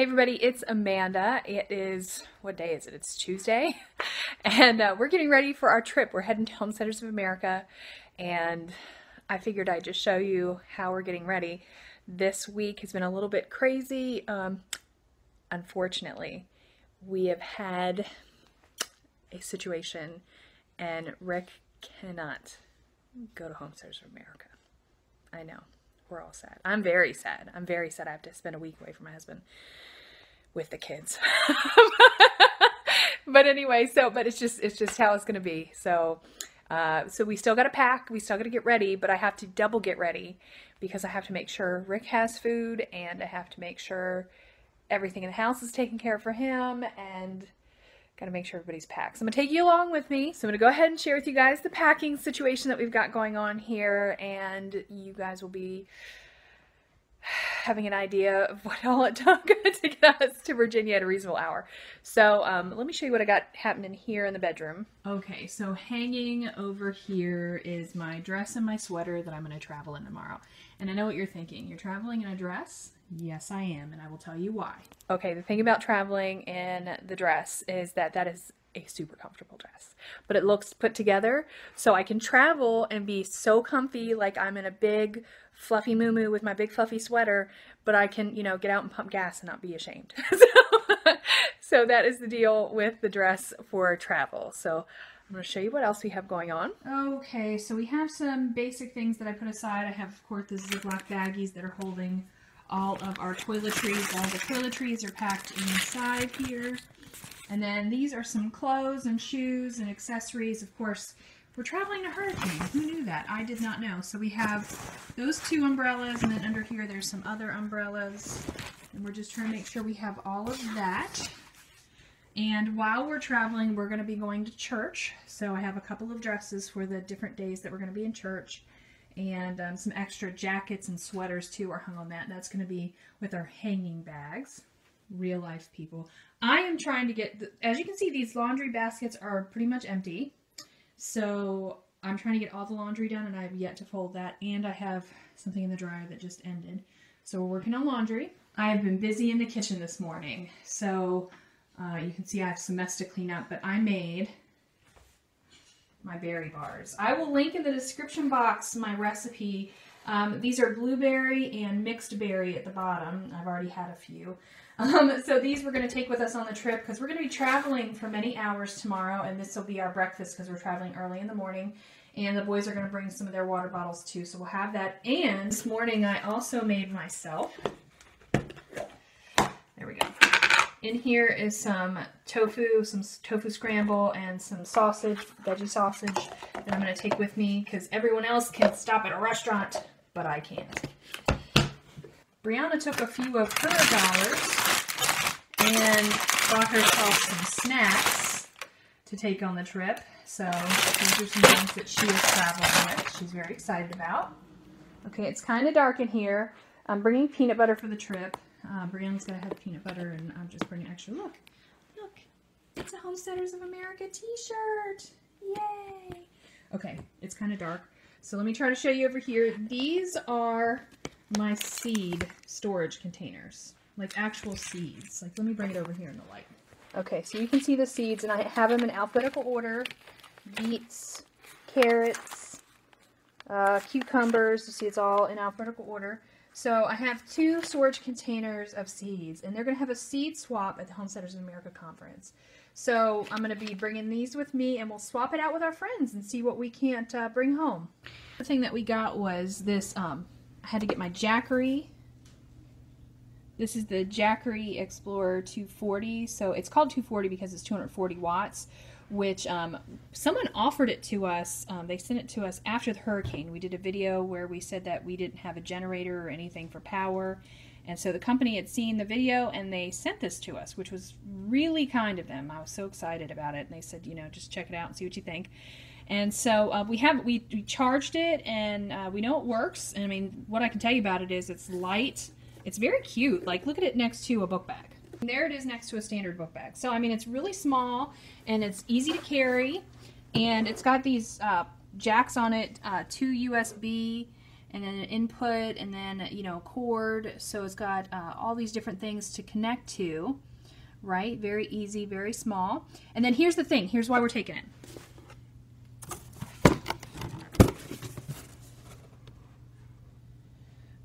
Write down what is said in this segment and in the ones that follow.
Hey everybody, it's Amanda. It is, what day is it? It's Tuesday. And we're getting ready for our trip. We're heading to Homesteaders of America. And I figured I'd just show you how we're getting ready. This week has been a little bit crazy. Unfortunately, we have had a situation and Rick cannot go to Homesteaders of America. I know. We're all sad. I'm very sad. I'm very sad I have to spend a week away from my husband with the kids. But anyway, but it's just how it's going to be. So we still got to pack. We still got to get ready, but I have to double get ready because I have to make sure Rick has food and I have to make sure everything in the house is taken care of for him and got to make sure everybody's packed. So I'm going to take you along with me. So I'm going to go ahead and share with you guys the packing situation that we've got going on here, and you guys will be having an idea of what all it took to get us to Virginia at a reasonable hour. So let me show you what I got happening here in the bedroom. Okay, so hanging over here is my dress and my sweater that I'm going to travel in tomorrow. And I know what you're thinking. You're traveling in a dress? Yes, I am, and I will tell you why. Okay, the thing about traveling in the dress is that is a super comfortable dress, but it looks put together, so I can travel and be so comfy, like I'm in a big fluffy muumuu with my big fluffy sweater, but I can, get out and pump gas and not be ashamed. So that is the deal with the dress for travel. So I'm going to show you what else we have going on. Okay, so we have some basic things that I put aside. I have, of course, the Ziploc baggies that are holding all of our toiletries. All the toiletries are packed inside here. And then these are some clothes and shoes and accessories. Of course, we're traveling a hurricane. Who knew that? I did not know. So we have those two umbrellas, and then under here there's some other umbrellas. And we're just trying to make sure we have all of that. And while we're traveling, we're going to be going to church. So I have a couple of dresses for the different days that we're going to be in church. And some extra jackets and sweaters too are hung on that. That's going to be with our hanging bags. Real life people. I am trying to get, as you can see, these laundry baskets are pretty much empty. So I'm trying to get all the laundry done, and I have yet to fold that. And I have something in the dryer that just ended. So we're working on laundry. I have been busy in the kitchen this morning. So you can see I have some mess to clean up, but I made my berry bars. I will link in the description box my recipe. These are blueberry and mixed berry at the bottom. I've already had a few. So these we're going to take with us on the trip because we're going to be traveling for many hours tomorrow, and this will be our breakfast because we're traveling early in the morning. And the boys are going to bring some of their water bottles too, so we'll have that. And this morning I also made myself, there we go. In here is some tofu scramble, and some sausage, veggie sausage, that I'm going to take with me because everyone else can stop at a restaurant, but I can't. Brianna took a few of her dollars and bought herself some snacks to take on the trip. So these are some things that she is traveling with. She's very excited about. Okay, it's kind of dark in here. I'm bringing peanut butter for the trip. Brianna's got to have peanut butter, and I'm just bringing extra. Look, it's a Homesteaders of America t-shirt. Yay! Okay, it's kind of dark. So let me try to show you over here. These are my seed storage containers, like actual seeds. Like, let me bring it over here in the light. Okay, so you can see the seeds, and I have them in alphabetical order. Beets, carrots, cucumbers. You see it's all in alphabetical order. So I have 2 storage containers of seeds, and they're going to have a seed swap at the Homesteaders of America Conference. So I'm going to be bringing these with me, and we'll swap it out with our friends and see what we can't bring home. The thing that we got was this, I had to get my Jackery. This is the Jackery Explorer 240. So it's called 240 because it's 240 watts, which someone offered it to us. They sent it to us after the hurricane. We did a video where we said that we didn't have a generator or anything for power. And so the company had seen the video and they sent this to us, which was really kind of them. I was so excited about it. And they said, just check it out and see what you think. And so we charged it, and we know it works. And I mean, what I can tell you about it is it's light. It's very cute. Like, look at it next to a book bag. And there it is next to a standard book bag. So, I mean, it's really small, and it's easy to carry. And it's got these jacks on it, 2 USB and then an input, and then, you know, cord. So it's got all these different things to connect to, right? Very easy, very small. And then here's the thing. Here's why we're taking it.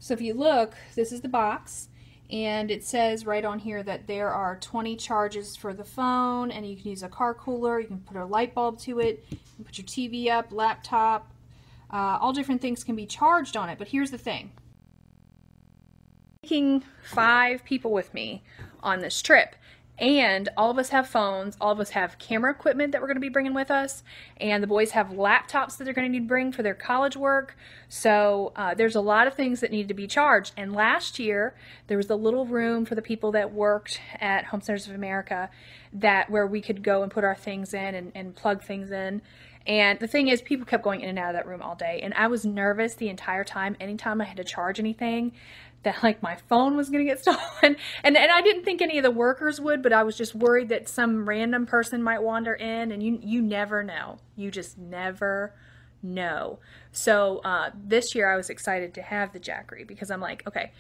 So if you look, this is the box, and it says right on here that there are 20 charges for the phone, and you can use a car cooler, you can put a light bulb to it, you can put your TV up, laptop, all different things can be charged on it. But here's the thing. I'm taking 5 people with me on this trip. And all of us have phones, all of us have camera equipment that we're going to be bringing with us, and the boys have laptops that they're going to need to bring for their college work. So there's a lot of things that need to be charged. And last year, there was a little room for the people that worked at Homesteaders of America where we could go and put our things in and plug things in. And the thing is, people kept going in and out of that room all day, and I was nervous the entire time. Anytime I had to charge anything, that like my phone was going to get stolen. And I didn't think any of the workers would, but I was just worried that some random person might wander in, and you never know. You just never know. So this year I was excited to have the Jackery, because I'm like, okay,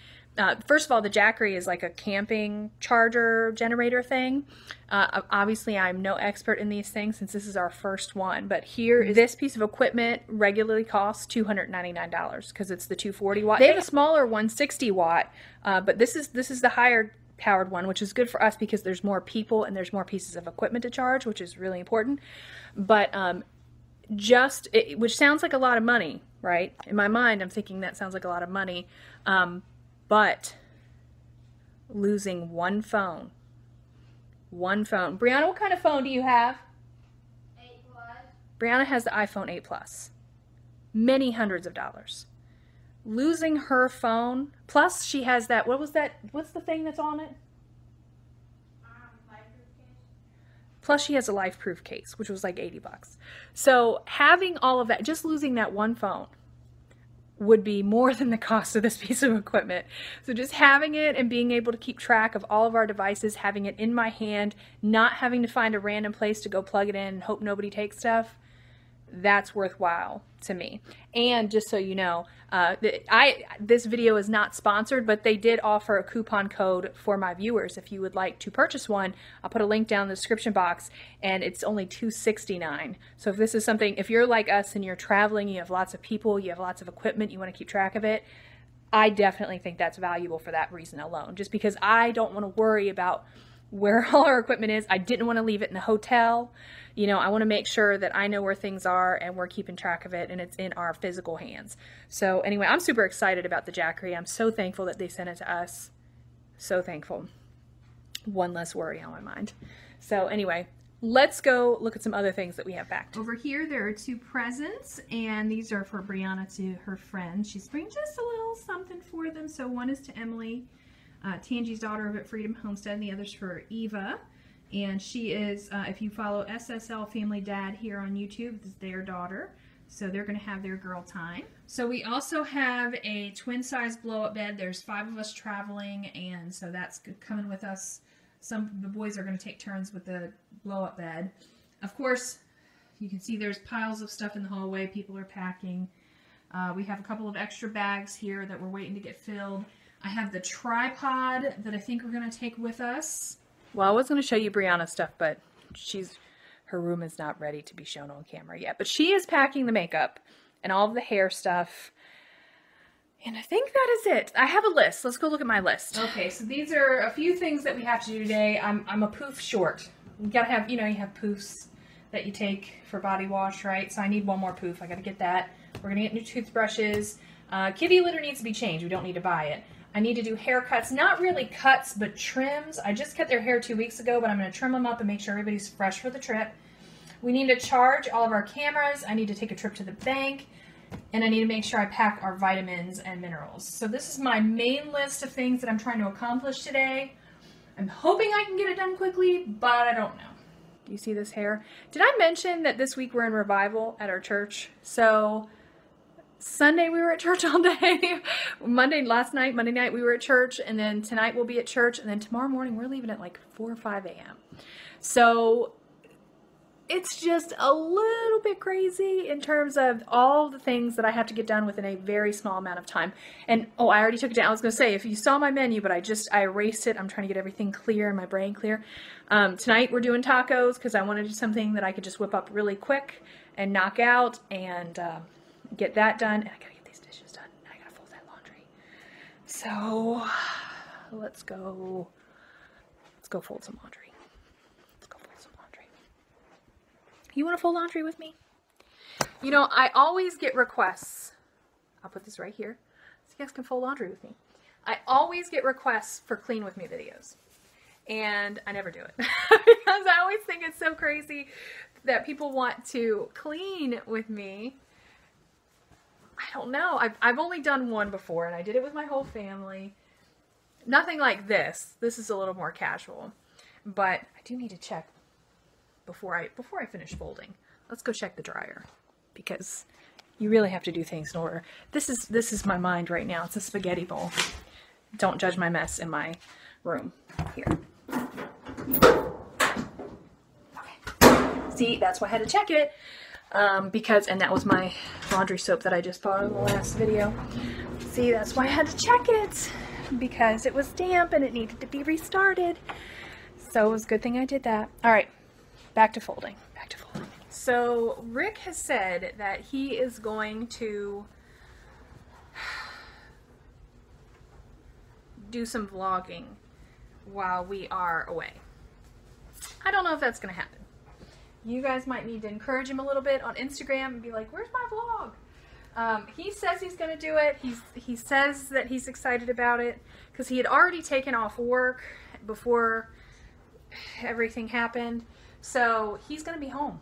first of all, the Jackery is like a camping charger generator thing. Obviously, I'm no expert in these things since this is our first one, but this piece of equipment regularly costs $299 because it's the 240 watt. They have a smaller 160 watt, but this is the higher powered one, which is good for us because there's more people and there's more pieces of equipment to charge, which is really important. But which sounds like a lot of money, right? In my mind, I'm thinking that sounds like a lot of money. But losing one phone. Brianna, what kind of phone do you have? 8 Plus. Brianna has the iPhone 8 Plus. Many hundreds of dollars. Losing her phone, plus she has that, what's the thing that's on it? Life-proof case. Plus she has a life-proof case, which was like 80 bucks. So having all of that, just losing that one phone, would be more than the cost of this piece of equipment. So just having it and being able to keep track of all of our devices, having it in my hand, not having to find a random place to go plug it in and hope nobody takes stuff, that's worthwhile to me. And just so you know, this video is not sponsored, but they did offer a coupon code for my viewers. If you would like to purchase one, I'll put a link down in the description box, and it's only $269. So if this is something, if you're like us and you're traveling, you have lots of people, you have lots of equipment, you want to keep track of it, I definitely think that's valuable for that reason alone. Just because I don't want to worry about where all our equipment is. I didn't want to leave it in the hotel. You know, I want to make sure that I know where things are and we're keeping track of it and it's in our physical hands. So anyway, I'm super excited about the Jackery. I'm so thankful that they sent it to us. So thankful. One less worry on my mind. So anyway, let's go look at some other things that we have packed. Over here, there are 2 presents, and these are for Brianna to her friend. She's bringing just a little something for them. So one is to Emily, Tangie's daughter over at Freedom Homestead, and the other's for Eva. And she is, if you follow SSL Family Dad here on YouTube, this is their daughter. So they're going to have their girl time. So we also have a twin-size blow-up bed. There's 5 of us traveling, and so that's coming with us. The boys are going to take turns with the blow-up bed. Of course, you can see there's piles of stuff in the hallway. People are packing. We have a couple of extra bags here that we're waiting to get filled. I have the tripod that I think we're going to take with us. Well, I was going to show you Brianna's stuff, but her room is not ready to be shown on camera yet. But she is packing the makeup and all of the hair stuff. And I think that is it. I have a list. Let's go look at my list. Okay, so these are a few things that we have to do today. I'm a poof short. You gotta have, you have poofs that you take for body wash, right? So I need one more poof. I gotta get that. We're gonna get new toothbrushes. Kitty litter needs to be changed. We don't need to buy it. I need to do haircuts, not really cuts, but trims. I just cut their hair 2 weeks ago, but I'm going to trim them up and make sure everybody's fresh for the trip. We need to charge all of our cameras. I need to take a trip to the bank, and I need to make sure I pack our vitamins and minerals. So this is my main list of things that I'm trying to accomplish today. I'm hoping I can get it done quickly, but I don't know. Do you see this hair? Did I mention that this week we're in revival at our church? So Sunday we were at church all day. Monday night we were at church, and then tonight we'll be at church, and then tomorrow morning we're leaving at like 4 or 5 a.m. So it's just a little bit crazy in terms of all the things that I have to get done within a very small amount of time. And oh, I already took it down. I was going to say, if you saw my menu, but I erased it. I'm trying to get everything clear and my brain clear. Tonight we're doing tacos because I want to do something that I could just whip up really quick and knock out and get that done. And I got to get these dishes done. And I got to fold that laundry. So let's go fold some laundry. You want to fold laundry with me? You know, I always get requests. I'll put this right here so you guys can fold laundry with me. I always get requests for clean with me videos. And I never do it. Because I always think it's so crazy that people want to clean with me. I don't know. I've only done one before, and I did it with my whole family. Nothing like this. This is a little more casual. But I do need to check before I finish folding. Let's go check the dryer, because you really have to do things in order. This is my mind right now. It's a spaghetti bowl. Don't judge my mess in my room. Here. Okay. See, that's why I had to check it. And that was my laundry soap that I just bought in the last video. See, that's why I had to check it, because it was damp and it needed to be restarted. So it was a good thing I did that. All right. Back to folding. So Rick has said that he is going to do some vlogging while we are away. I don't know if that's going to happen. You guys might need to encourage him a little bit on Instagram and be like, where's my vlog? He says he's going to do it. He says that he's excited about it because he had already taken off work before everything happened. So he's going to be home.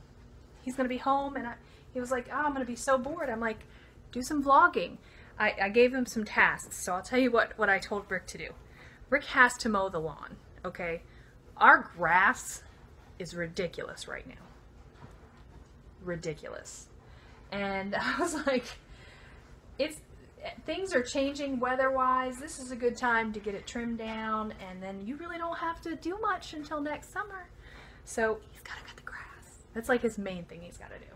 He's going to be home, and he was like, oh, I'm going to be so bored. I'm like, do some vlogging. I gave him some tasks, so I'll tell you what I told Rick to do. Rick has to mow the lawn, okay? Our grass is ridiculous right now. Ridiculous. And I was like, things are changing weather-wise. This is a good time to get it trimmed down, and then you really don't have to do much until next summer. So he's got to cut the grass. That's like his main thing he's got to do.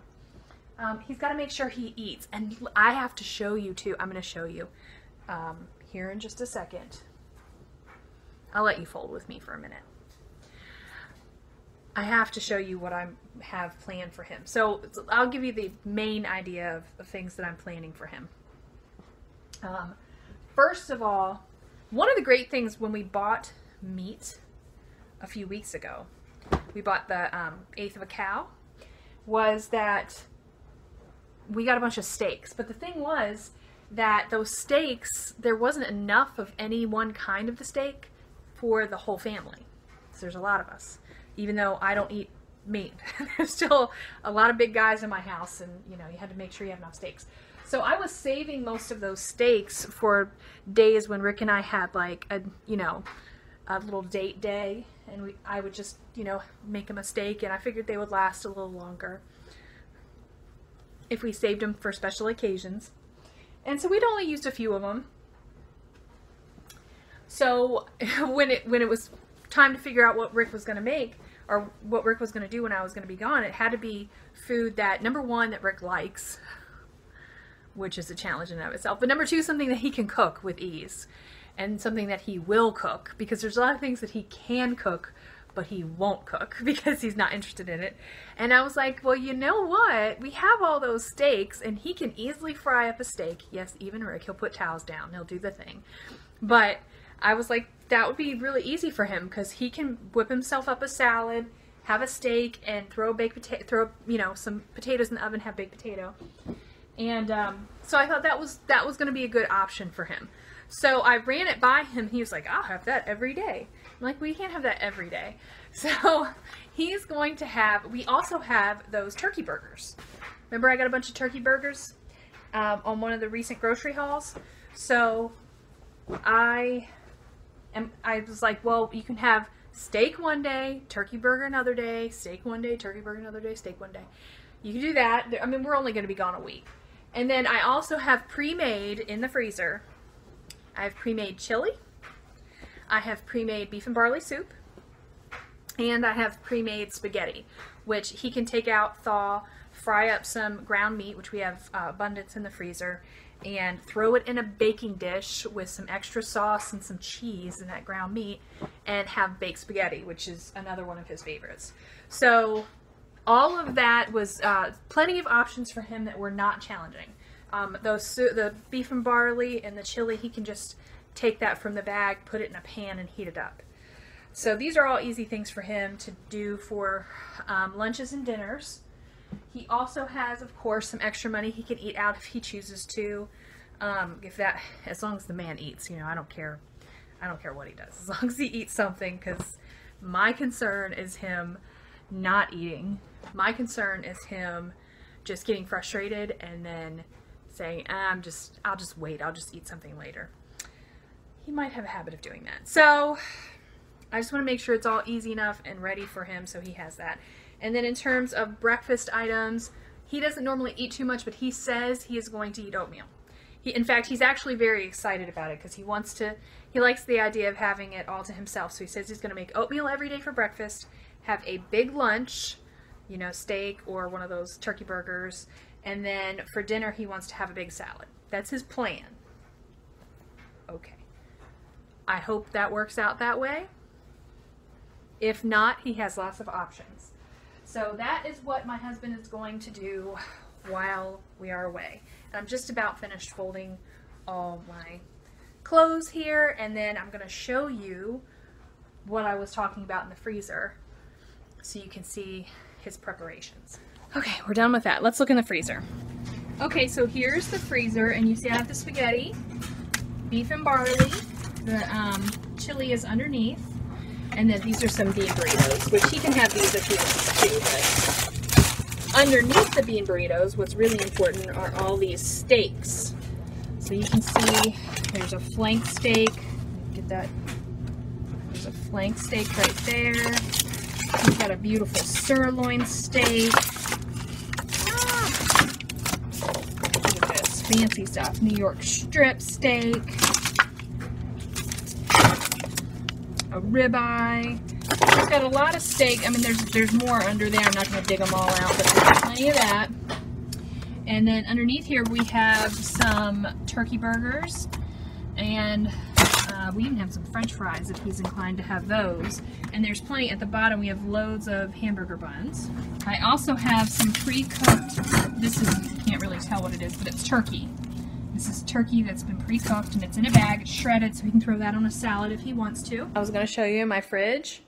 He's got to make sure he eats. And I have to show you too. I'm going to show you here in just a second. I'll let you fold with me for a minute. I have to show you what I have planned for him. So I'll give you the main idea of things that I'm planning for him. First of all, one of the great things when we bought meat a few weeks ago, we bought the 1/8 of a cow, was that we got a bunch of steaks. But the thing was that those steaks, there wasn't enough of any one kind of the steak for the whole family. So there's a lot of us. Even though I don't eat meat, there's still a lot of big guys in my house, and you know, you had to make sure you have enough steaks. So I was saving most of those steaks for days when Rick and I had like a little date day, and I would just, make them a steak, and I figured they would last a little longer if we saved them for special occasions. And so we'd only used a few of them. So when it was time to figure out what Rick was going to make, or what Rick was going to do when I was going to be gone, it had to be food that, number one, that Rick likes, which is a challenge in and of itself, but number two, something that he can cook with ease, and something that he will cook, because there's a lot of things that he can cook, but he won't cook because he's not interested in it. And I was like, well, you know what? We have all those steaks, and he can easily fry up a steak. Yes, even Rick, he'll put towels down. He'll do the thing. But I was like, that would be really easy for him, because he can whip himself up a salad, have a steak, and throw some potatoes in the oven, have baked potato. And so I thought that was going to be a good option for him. So I ran it by him. He was like, I'll have that every day. I'm like, we can't have that every day. So he's going to have, we also have those turkey burgers. Remember I got a bunch of turkey burgers on one of the recent grocery hauls? So I was like, well, you can have steak one day, turkey burger another day, steak one day, turkey burger another day, steak one day. You can do that. I mean, we're only going to be gone a week. And then I also have pre-made in the freezer. I have pre-made chili. I have pre-made beef and barley soup. And I have pre-made spaghetti, which he can take out, thaw, fry up some ground meat, which we have abundance in the freezer, and throw it in a baking dish with some extra sauce and some cheese in that ground meat, and have baked spaghetti, which is another one of his favorites. So all of that was plenty of options for him that were not challenging. The beef and barley and the chili, he can just take that from the bag, put it in a pan, and heat it up. So these are all easy things for him to do for lunches and dinners. He also has, of course, some extra money he can eat out if he chooses to. As long as the man eats, you know, I don't care what he does, as long as he eats something, because my concern is him not eating. My concern is him just getting frustrated and then saying, I'll just wait, I'll just eat something later. He might have a habit of doing that. So I just want to make sure it's all easy enough and ready for him, so he has that. And then in terms of breakfast items, he doesn't normally eat too much, but he says he is going to eat oatmeal. In fact, he's actually very excited about it because he likes the idea of having it all to himself. So he says he's going to make oatmeal every day for breakfast, have a big lunch, you know, steak or one of those turkey burgers, and then for dinner he wants to have a big salad. That's his plan. Okay. I hope that works out that way. If not, he has lots of options. So that is what my husband is going to do while we are away. And I'm just about finished folding all my clothes here, and then I'm going to show you what I was talking about in the freezer so you can see his preparations. Okay, we're done with that. Let's look in the freezer. Okay, so here's the freezer, and you see I have the spaghetti, beef and barley, the chili is underneath, and then these are some bean burritos, which he can have these if he wants to, but underneath the bean burritos, what's really important are all these steaks. So you can see there's a flank steak. Get that. There's a flank steak right there. He's got a beautiful sirloin steak. Look at this fancy stuff. New York strip steak. A ribeye. He's got a lot of steak. I mean, there's more under there. I'm not going to dig them all out, but there's plenty of that. And then underneath here we have some turkey burgers, and we even have some French fries if he's inclined to have those. And there's plenty at the bottom. We have loads of hamburger buns. I also have some pre-cooked. This is, you can't really tell what it is, but it's turkey. This is turkey that's been pre-cooked, and it's in a bag. It's shredded, so he can throw that on a salad if he wants to. I was going to show you my fridge,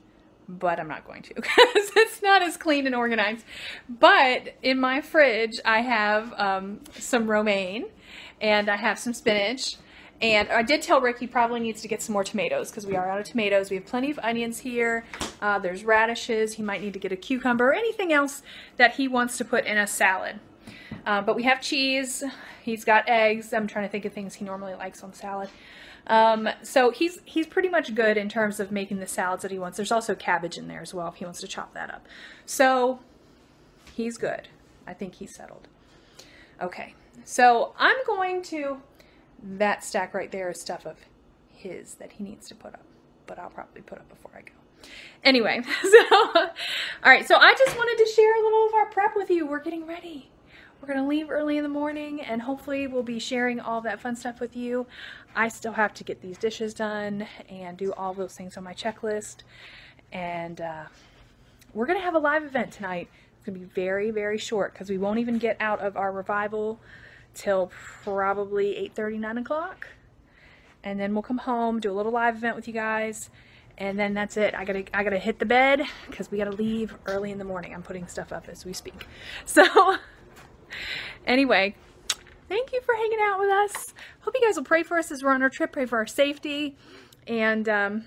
but I'm not going to because it's not as clean and organized. But in my fridge, I have some romaine, and I have some spinach. And I did tell Rick he probably needs to get some more tomatoes because we are out of tomatoes. We have plenty of onions here. There's radishes. He might need to get a cucumber or anything else that he wants to put in a salad. But we have cheese. He's got eggs. I'm trying to think of things he normally likes on salad. So he's pretty much good in terms of making the salads that he wants. There's also cabbage in there as well if he wants to chop that up. So he's good. I think he's settled. Okay, so I'm going to, that stack right there is stuff of his that he needs to put up, but I'll probably put up before I go. Anyway, so, all right, so I just wanted to share a little of our prep with you. We're getting ready. We're going to leave early in the morning, and hopefully we'll be sharing all that fun stuff with you. I still have to get these dishes done and do all those things on my checklist. And we're going to have a live event tonight. It's going to be very, very short because we won't even get out of our revival till probably 8:30, 9 o'clock. And then we'll come home, do a little live event with you guys. And then that's it. I gotta hit the bed because we gotta leave early in the morning. I'm putting stuff up as we speak. So anyway, thank you for hanging out with us. Hope you guys will pray for us as we're on our trip. Pray for our safety. And yeah,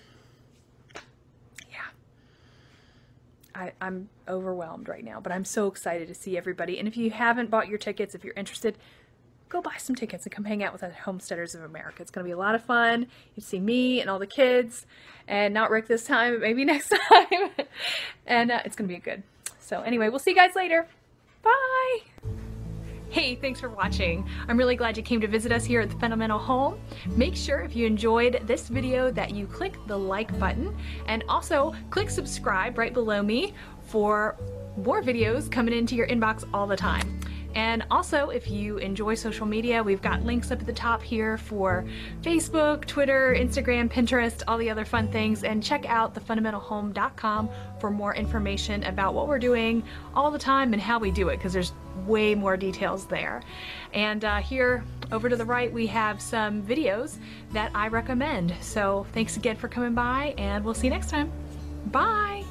I'm overwhelmed right now, but I'm so excited to see everybody. And if you haven't bought your tickets, if you're interested, go buy some tickets and come hang out with us at Homesteaders of America. It's going to be a lot of fun. You see me and all the kids, and not Rick this time, but maybe next time. And it's going to be good. So anyway, we'll see you guys later. Bye. Hey, thanks for watching. I'm really glad you came to visit us here at the Fundamental Home. Make sure if you enjoyed this video that you click the like button and also click subscribe right below me for more videos coming into your inbox all the time. And also, if you enjoy social media, we've got links up at the top here for Facebook, Twitter, Instagram, Pinterest, all the other fun things. And check out thefundamentalhome.com for more information about what we're doing all the time and how we do it, because there's way more details there. And here over to the right, we have some videos that I recommend. So thanks again for coming by, and we'll see you next time. Bye.